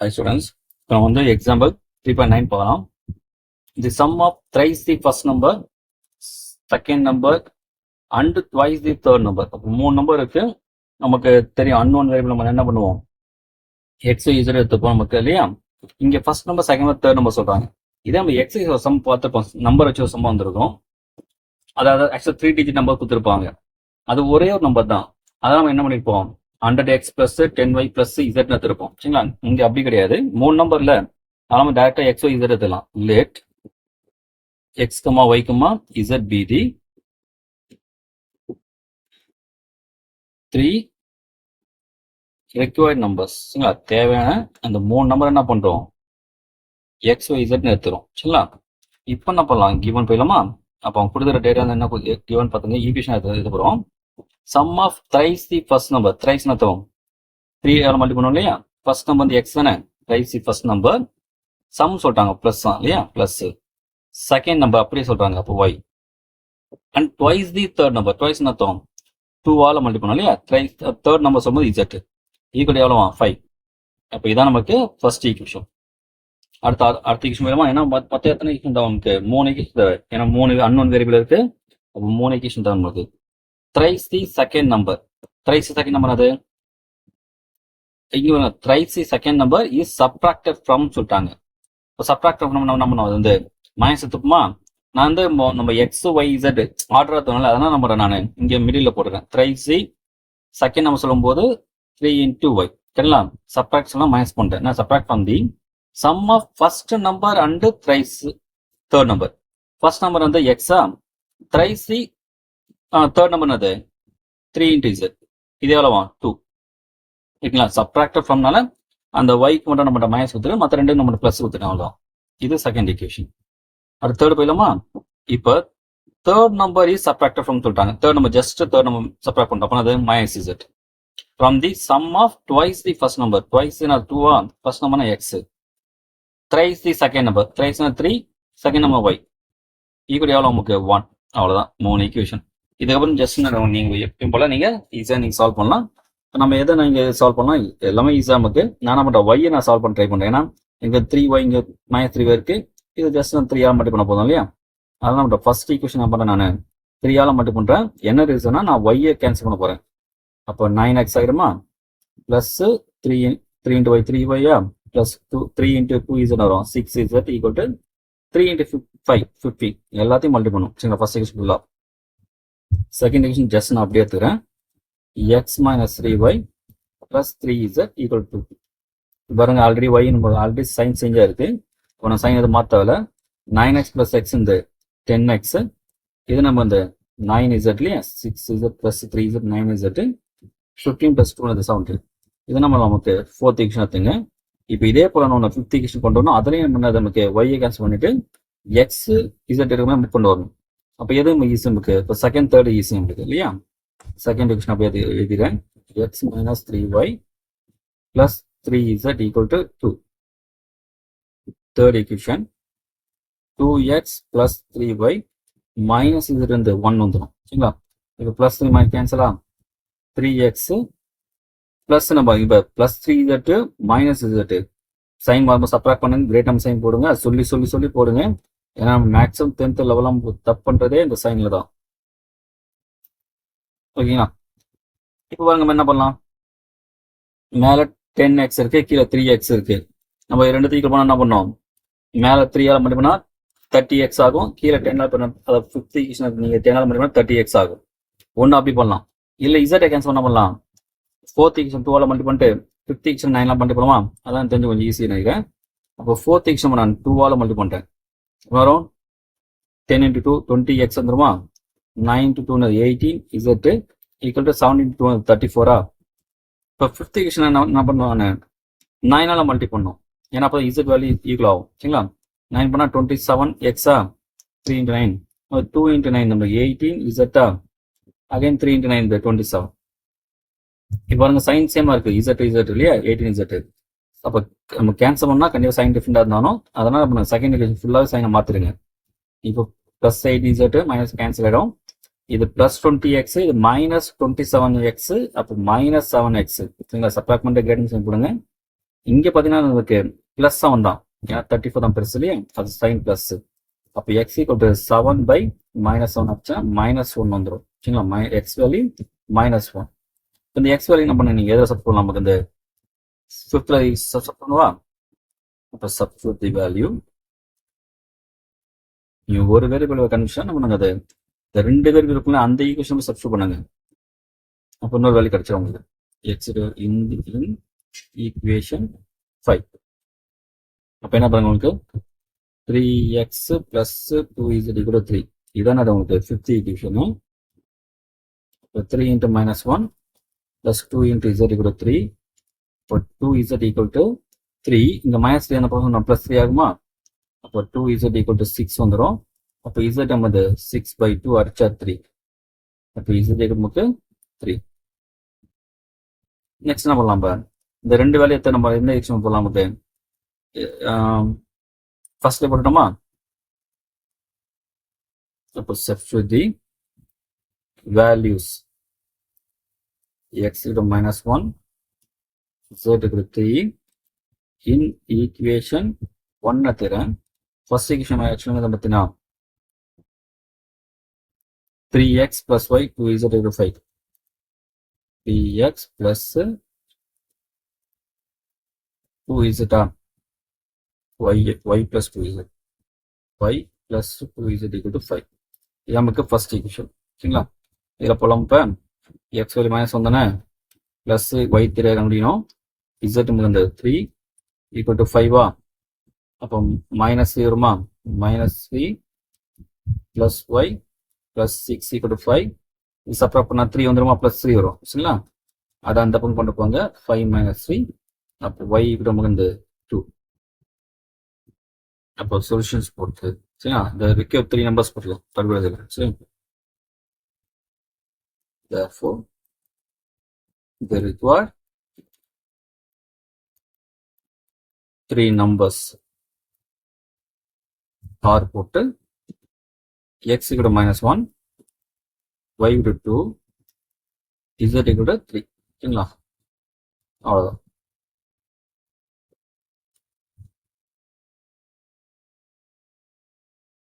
Hi students, இப்போ வந்து example 3.9 பார்க்கலாம். The sum of thrice the first number, second number and twice the third number. அப்போ 3 number இருக்கு. நமக்கு தெரியும் unknown variable நம்ம என்ன பண்ணுவோம், x y z எடுத்துப்போம் நமக்கு இல்லையா. இங்க first number, second number, third number சொல்றாங்க. இதே நம்ம x y சம் பார்த்துப்போம், நம்பர் வச்சு ஒரு சம் வந்திருக்கும். அதாவது ஆக்சுவலா 3 டிஜிட் நம்பர் கொடுத்துருப்பாங்க. அது ஒரே ஒரு நம்பர் தான். அதை நம்ம என்ன பண்ணிருப்போம், 100x plus 10y plus z எடுத்திருப்போம். சரிங்களா, இங்க அப்படி கிடையாது. 3 நம்பர்ல நாம டைரக்டா x y z எடுத்துலாம். let x, y, z be the 3 required numbers. சரிங்களா, தேவையான அந்த 3 நம்பர் என்ன பண்றோம், x y z எடுத்துறோம். சரிங்களா, இப்போ என்ன பண்ணலாம், given போயிடலாமா. அப்போ அவங்க கொடுக்குற டேட்டா என்ன given பார்த்துங்க, ஈக்குவேஷன் எடுத்து போறோம். sum of thrice the first number, thrice நத்தோம் 3 மல்டி பண்ணுவோம் இல்லையா. ஃபர்ஸ்ட் நம்பர் வந்து எக்ஸ் தானே, thrice the first number. Sum சொல்லிட்டாங்க பிளஸ் தான் இல்லையா, பிளஸ் செகண்ட் நம்பர் அப்படியே சொல்றாங்க, அப்போ Y. And twice the third number, twice நத்தோம் 2 மல்டி பண்ணுவோம் இல்லையா. தேர்ட் நம்பர் சொல்லும்போது இசட் ஈக்குவல் எவ்வளோவா 5. அப்போ இதான் நமக்கு ஃபர்ஸ்ட் ஈக்குவேஷன். அடுத்த ஈக்குவேஷன் வேணுமா, ஏன்னா மொத்தம் எத்தனை ஈக்குவேஷன் தான் நமக்கு, 3 ஈக்குவேஷன் தேவை. ஏன்னா 3 அன்னோன் வேரியபிள் இருக்கு, அப்போ 3 ஈக்குவேஷன் தான் நமக்கு. thrice the second number, thrice the second number அது இங்க thrice the second number is subtracted from சொல்லிட்டாங்க. இப்போ subtracted from நம்ம என்ன பண்ணுவோம், அது வந்து மைனஸ் எடுத்துப்போமா. நான் வந்து நம்ம எக்ஸ் ஒய் இசட் ஆர்டர் எடுத்தோம்ல, அதெல்லாம் நம்ம நான் இங்க மிடில் போட்டுறேன். thrice the second number சொல்லும்போது 3 into y. சரிங்களா, சப்ராக்ட் சொன்னா மைனஸ் பண்ணிட்டேன். நான் subtract from the sum of first number and thrice third number. First number வந்து எக்ஸா, thrice the தேர்ட் நம்பர் அது 3 into z. இது எவ்வளவா 2. ஓகேங்களா, சப்ராக்டட் ஃப்ரம்னால அந்த ஒய்க்கு மட்டும் நம்ம மைனஸ் கொடுத்துட்டு மற்ற ரெண்டு நம்ம பிளஸ் கொடுத்துட்டோம், அவ்வளோதான். இது செகண்ட் ஈக்குவேஷன். அடுத்து தேர்ட் போயிடலாமா. இப்போ third number is subtracted from சொல்லிட்டாங்க. Third number just third number subtract பண்ணிட்டோம், அப்போ அது minus Z from the sum of twice the first number. Twice 2 first நம்பர்னா X, thrice the second number, thrice 3, second number Y equal எவ்வளோ நமக்கு 1. அவ்வளோதான் 3 equation. இதுக்கப்புறம் just நீங்கள் எப்பயும் போல நீங்கள் ஈஸியாக நீங்கள் சால்வ் பண்ணலாம். நம்ம எதை நீங்கள் சால்வ் பண்ணலாம், எல்லாமே ஈஸியாக நமக்கு. நான் என்ன பண்ணுறேன், ஒய்யை நான் சால்வ் பண்ண ட்ரை பண்ணுறேன். ஏன்னா இங்கே 3y இங்கே -3y இருக்கு. இது ஜஸ்ட் நான் 3 மட்டும் பண்ண போதும் இல்லையா. அதெல்லாம் நம்ம ஃபர்ஸ்ட் ஈக்குவேஷன் என்ன பண்ணுறேன், நான் 3 மட்டும் பண்ணுறேன். என்ன ரீசன்னா, நான் ஒய்யை கேன்சல் பண்ண போகிறேன். அப்போ 9x ஆகிடுமா, plus 3 into y 3y plus 3 into 2z வரும் 6z ஈக்குவல் டு 3 into 5 50. எல்லாத்தையும் மல்டி பண்ணும். சரிங்களா, ஃபர்ஸ்ட் ஈக்குவேஷன் ஃபுல்லாக. செகண்ட் ஈக்குவேஷன் ஜஸ்ட் நான் அப்படியே எடுத்துக்கிறேன். x minus 3y plus 3z equal to, பாருங்க ஆல்ரெடி y ஆல்ரெடி சைன் சேஞ்சா இருக்கு. இப்போ நான் சைன் எது மாத்தவல 9x plus x இந்த 10x, இது நம்ம இந்த 9z இல்லையா, 6z plus 3z 9z 15 plus 2 17. இது நம்ம நமக்கு ஃபோர்த் ஈக்குவேஷன் எடுத்துங்க. இப்போ இதே போல நம்ம ஃபிஃப்த் ஈக்குவேஷன் கொண்டு வரணும். அதுலேயும் என்ன நமக்கு y கேன்சல் பண்ணிட்டு x z இருக்குமே புக் கொண்டு வரணும். அப்போ எது ஈஸி நமக்கு, இப்போ செகண்ட் தேர்ட் ஈஸி நமக்கு இல்லையா. செகண்ட் ஈக்குவேஷன் அப்படியே எழுதிக்கிறேன். x minus 3y plus 3z equal to 2. Third equation 2x plus 3y minus z இருந்து 1 வந்துடும். சரிங்களா, இப்போ பிளஸ் 3 மைனஸ் கேன்சலா, 3x பிளஸ் நம்ம இப்போ plus 3z minus z sign வரும்போது சப்ராக்ட் பண்ணுங்க, கிரேட் நம்பர் சைன் போடுங்க. சொல்லி சொல்லி சொல்லி போடுங்க. ஏன்னா மேக்ஸிமம் 10th லெவலாம் தப்பு பண்றதே இந்த சைன்ல தான். ஓகேங்களா, இப்போ பாருங்க நம்ம என்ன பண்ணலாம், மேல 10x இருக்கு, கீழே 3x இருக்கு. நம்ம ரெண்டு ஈக்குவல் பண்ணா என்ன பண்ணோம், மேல 3 மல்டி பண்ணா 30x ஆகும், கீழே 10 பண்ண, அதாவது 50 ஈக்குவேஷன் நீங்க 10 மல்டி பண்ணா 30x ஆகும். ஒன்னு அப்படி பண்ணலாம். இல்ல z கேன்சல் பண்ண பண்ணலாம். ஃபோர்த் ஈக்குவேஷன் 2 மல்டி பண்ணிட்டு 50 ஈக்குவேஷன் 9 மல்டி பண்ணுமா, அதான் தெரிஞ்சு கொஞ்சம் ஈஸியா நினைக்கிறேன். அப்போ ஃபோர்த் ஈக்குவேஷன் நான் 2 மல்டி பண்றேன், வரும் 10 into 2 20x வந்துருமா. 9 to 2 18 z equal to 7 into 2 34. இப்போ ஃபிஃப்த் ஈக்குவேஷன் என்ன பண்ணுவாங்க, 9 மல்டி பண்ணும். ஏன்னா அப்போ z வேல்யூ ஈக்குவல் ஆகும். சரிங்களா, 9 பண்ணா 27x 3 into 9 2 into 9 நம்ம 18 z அகைன் 3 into 9 27. இப்போ பாருங்க சைன் சேமா இருக்கு, z இல்லையா 18 z. அப்போ நம்ம கேன்சல் பண்ணா கண்டிப்பா சைன் டிஃபரெண்டா இருந்தாலும், அதனால நம்ம செகண்ட் ஈக்குவேஷன் ஃபுல்லாவே சைனை மாத்திருங்க. இப்போ பிளஸ் 18z மைனஸ் கேன்சல் ஆயிடும். இது பிளஸ் 20x, இது மைனஸ் 27x, அப்போ மைனஸ் 7x. சரிங்களா, சப்ராக்ட் பண்ணிட்டு கிரேட் சைன் போடுங்க. இங்க பாத்தீங்கன்னா நமக்கு பிளஸ் 7 தான், ஏன்னா 34 தான் பெருசு இல்லையா, அது சைன் பிளஸ். அப்போ எக்ஸ் ஈக்குவல் டு 7/-7 வச்சா -1 வந்துடும். சரிங்களா, எக்ஸ் வேல்யூ -1. இந்த எக்ஸ் வேல்யூ என்ன பண்ண, நீங்க எதில் சப் பண்ணலாம், நமக்கு இந்த ஃபிஃப்த்ல சப் பண்ணுவா. அப்போ சப்ஸ்டிட்யூட் தி வேல்யூ, நீங்க ஒரு வேரியபிள் கண்டிஷன் நம்ம நாங்கள் அதை இந்த 2 வேரியபிளுக்குள்ள அந்த ஈக்குவேஷன் சப்ஸ்டிட்யூட் பண்ணுங்க. அப்போ இன்னொரு வேல்யூ கிடைச்சிடும் உங்களுக்கு. எக்ஸ் இன் ஈக்குவேஷன் 5. அப்போ என்ன பண்ணுங்க, உங்களுக்கு 3x plus 2z equal to 3. இதான் அது உங்களுக்கு 5th equation. 3 into -1 plus 2 into z equal to 3. இப்போ 2z equal to 3. இங்க -3 என்ன பண்ணுவோம், +3 ஆகுமா. அப்போ 2z equal to 6 வந்துடும். அப்போ z நமது 6/2 அடிச்சா 3. அப்போ z equal 3. நெக்ஸ்ட் என்ன பண்ணலாம், இந்த 2 வேல்யூத்தை நம்ம எந்த ஈக்குவேஷன் போடலாம், நமக்கு ஃபர்ஸ்ட்ல போட்டுட்டோமா. அப்போ substitute the values x equal to -1, z equal to 3 in equation 1 தர ஃபர்ஸ்ட் ஈக்குவேஷன் ஆக்சுவலா என்ன பார்த்தீங்கன்னா 3x plus y 2z equal to 5. 3x plus 2z y plus 2z, y plus 2z equal to 5. இது நமக்கு ஃபர்ஸ்ட் ஈக்குவேஷன். சரிங்களா, இதில் போலாம். இப்போ எக்ஸ் வேல்யூ -1 தானே, ப்ளஸ் ஒய் தெரியாத முடியும். இசட் வந்து 3 ஈக்குவல் டு 5வா. அப்போ -3 வருமா, -3 plus Y plus 6 equal to 5. இது சப்ராக்ட் பண்ணால் 3 வந்துருமா, +3 வரும். சரிங்களா, அதை அந்த பக்கம் கொண்டு போங்க. 5 - 3. அப்போ ஒய் ஈக்குவல் டு நமக்கு 2. அப்போ சொல்யூஷன்ஸ் போட்டு சரிங்களா, இந்த ரிக்வயர் 3 நம்பர்ஸ் போடலாம் தடுப்பதில். சரி, therefore they require 3 numbers are போட்டு x equal to -1, y equal to 2, z equal to 3. சரிங்களா, அவ்வளோதான்.